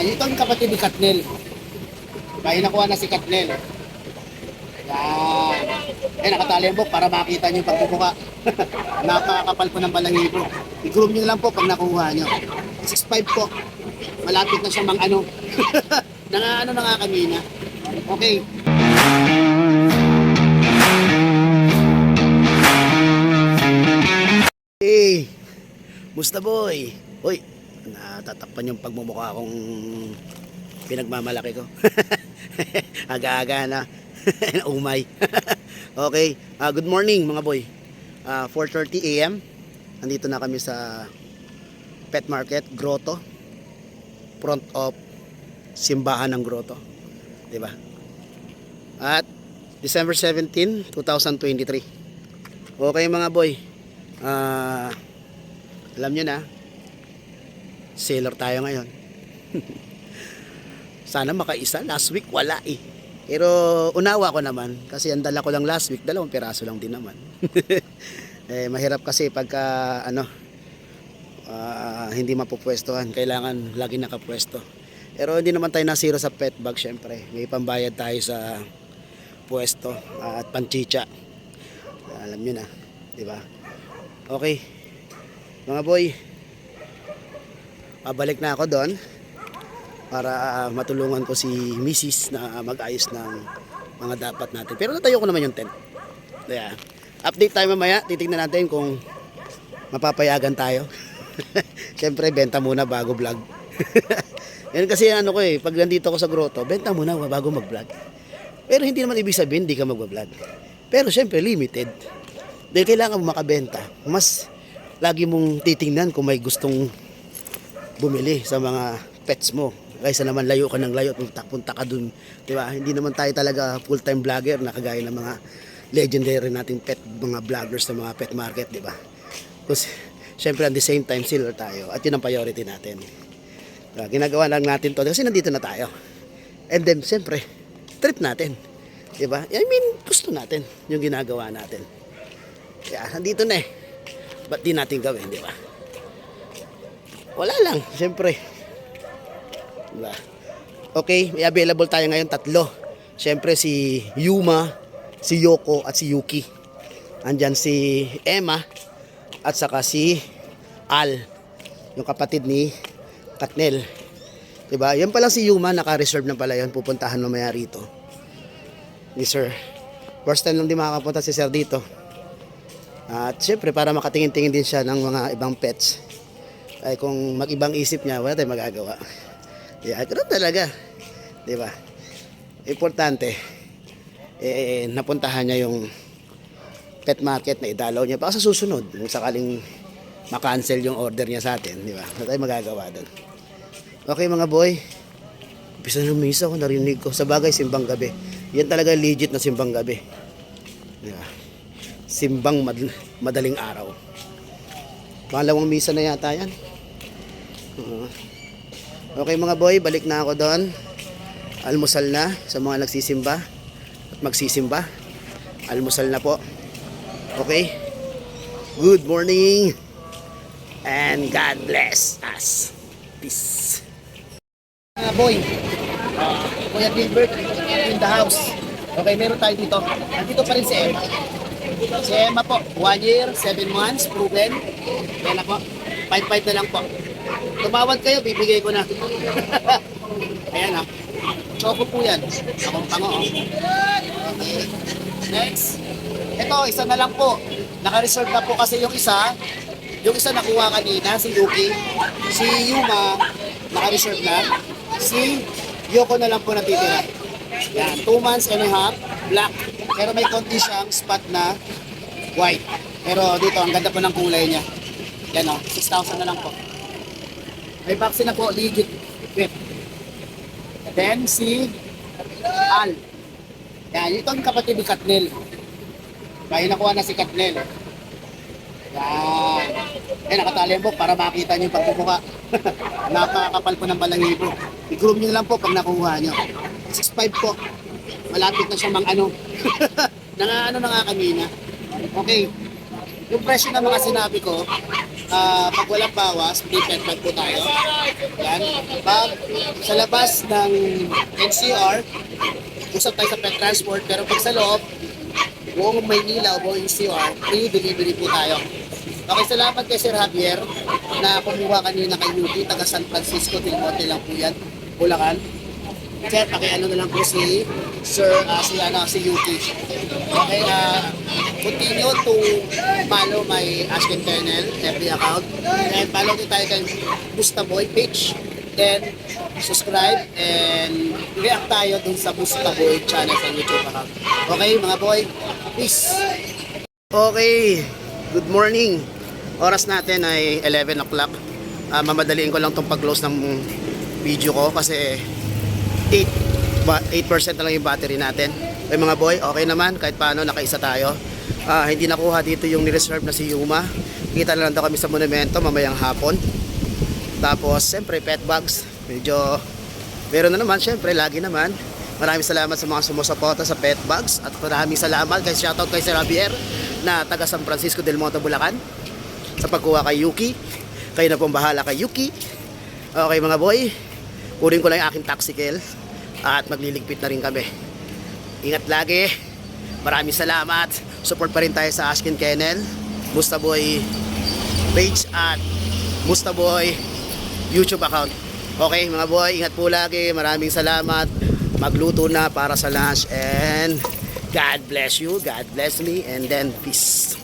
Yan, ito ang kapatid ni Katnel. Kaya nakuha na si Katnel. Yan. Eh, nakatali ang buhok para makita nyo yung pagbubuka. Napakakapal po ng balahibo. I-groom nyo lang po pag nakuha nyo. 6'5 po. Malapit na siya mang ano. Nangaano na nga kanina. Okay. Hey, musta boy? Hoy, natatakpan yung pagmumukha akong pinagmamalaki ko. Aga-aga na. Umay. Okay, good morning mga boy. 4:30 AM. Nandito na kami sa pet market, Grotto. Front of simbahan ng Grotto. 'Di ba? At December 17, 2023. Okay mga boy. Alam nyo na, sailor tayo ngayon. Sana makaisa, last week wala eh. Pero unawa ko naman kasi ang dala ko lang last week, 2 piraso lang din naman. Mahirap kasi pagka hindi mapupwestuhan, kailangan lagi nakapwesto. Pero hindi naman tayo nasiro sa pet bag, syempre may pambayad tayo sa pwesto at panchicha. Alam nyo na, di ba? Okay, mga boy, pabalik na ako doon para matulungan ko si Mrs. na mag-ayos ng mga dapat natin. Pero natayo ko naman yung tent. Kaya, update tayo mamaya. Titignan natin kung mapapayagan tayo. Siyempre, benta muna bago vlog. Yan kasi ano ko pag nandito ako sa grotto, benta muna bago mag-vlog. Pero hindi naman ibig sabihin hindi ka mag-vlog. Pero siyempre, limited. Dahil kailangan mo makabenta, mas lagi mong titingnan kung may gustong bumili sa mga pets mo. Kaysa naman layo ka ng layo, punta ka dun. Diba? Hindi naman tayo talaga full-time vlogger na kagaya ng mga legendary nating pet, mga vloggers sa mga pet market. Diba? Kasi syempre at the same time seller tayo at yun ang priority natin. Diba? Ginagawa lang natin to kasi nandito na tayo. And then syempre, trip natin. Diba? I mean, gusto natin yung ginagawa natin. Kaya nandito na ba't di natin gawin, di ba? Wala lang, siyempre. Diba? Okay, may available tayo ngayon 3. Siyempre si Yuma, si Yoko at si Yuki. Andyan si Emma at saka si Al, yung kapatid ni Katnel. Diba? Yan pala si Yuma, naka-reserve na pala yan. Pupuntahan mamaya rito ni Sir. First time lang di makakapunta si Sir dito. At syempre para makatingin-tingin din siya ng mga ibang pets. Ay kung mag-ibang isip niya, wala tayong magagawa. Yeah, ganoon talaga. 'Di ba? Importante napuntahan niya yung pet market na idalaw niya para sa susunod kung sakaling ma-cancel yung order niya sa atin, 'di ba? Wala tayong magagawa doon. Okay mga boy. Umpisa na misa ko, narinig ko. Sa bagay, simbang gabi. Yan talaga legit na simbang gabi. 'Di ba? Simbang madaling araw. Pangalawang misa na yata yan. Okay mga boy, balik na ako doon. Almusal na sa mga nagsisimba at magsisimba. Almusal na po. Okay. Good morning and God bless us. Peace. Mga boy, Kuya Gilbert in the house. Okay, meron tayo dito. Nandito pa rin si Emma. Si Emma po, 1 year, 7 months, proven. Yan na po, 5-5 na lang po. Tumawad kayo, bibigay ko na. Ayan ha. Choco po yan. Akong pango. Next. Ito, isa na lang po. Naka-reserve na po kasi yung isa. Yung isa nakuha kanina, si Yuki. Si Yuma, naka-reserve na. Si Yoko na lang po natitira. Yan, 2 months and a half, black. Pero may konti siyang spot na white. Pero dito, ang ganda po ng kulay niya. Yan o, 6,000 na lang po. May vaccine na po, legit. Then, si Al. Yan, ito ang kapatid ni Katnel. Kaya nakuha na si Katnel. Yan. Nakatali ang buhok para makita nyo yung pagbubuka. Napakakapal po ng balahibo. I-groom nyo lang po pag nakuha nyo. 6'5 po. Malapit na siya mang ano. Nangaano na nga kanina. Okay. Yung presyo na mga sinabi ko, pag walang bawas, free pet bag po tayo. Yan. Pag sa labas ng NCR, usap tayo sa pet transport, pero pag sa loob, buong Maynila o buong NCR, free delivery po tayo. Okay, salamat kay Sir Javier na kumuha kanina kay Yuki, taga San Francisco del Monte lang po yan, Bulacan. Sir, pakiano na lang po si si Yuki. Okay, continue to follow my Ask and Kernel FB account. And follow din tayo kay Busta Boy page. Then, subscribe and react tayo dun sa Busta Boy channel sa YouTube account. Okay, mga boy, peace! Okay, good morning. Oras natin ay 11 o'clock. Mamadaliin ko lang tong pag-close ng video ko kasi 8% na lang yung battery natin. Okay mga boy, okay naman kahit paano nakaisa tayo. Hindi nakuha dito yung nireserve na si Yuma. Kita na lang daw kami sa monumento mamayang hapon. Tapos siyempre pet bags, medyo meron na naman, siyempre lagi naman. Maraming salamat sa mga sumusuporta sa pet bags at maraming salamat kay shoutout kay Sir Javier na taga San Francisco del Monte, Bulacan sa pagkuha kay Yuki. Kayo na pong bahala kay Yuki. Okay mga boy, kunin ko lang yung aking taxicle at magliligpit na rin kami. Ingat lagi. Maraming salamat. Support pa rin tayo sa Ask and Kennel, Busta Boy page at Busta Boy YouTube account. Okay mga boy, ingat po lagi. Maraming salamat. Magluto na para sa lunch and God bless you, God bless me, and then peace.